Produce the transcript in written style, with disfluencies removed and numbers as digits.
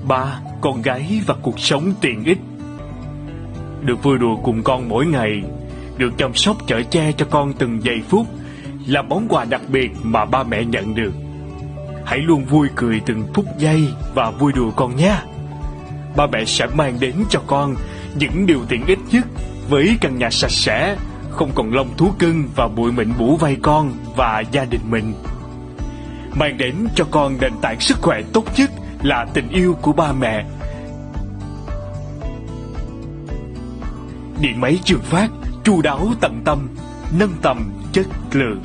ba, con gái và cuộc sống tiện ích. Được vui đùa cùng con mỗi ngày, được chăm sóc chở che cho con từng giây phút là món quà đặc biệt mà ba mẹ nhận được. Hãy luôn vui cười từng phút giây và vui đùa con nhé. Ba mẹ sẽ mang đến cho con những điều tiện ích nhất, với căn nhà sạch sẽ, không còn lông thú cưng và bụi mịn bủa vây con và gia đình mình. Mang đến cho con nền tảng sức khỏe tốt nhất là tình yêu của ba mẹ. Điện máy Trường Phát, chu đáo tận tâm, nâng tầm chất lượng.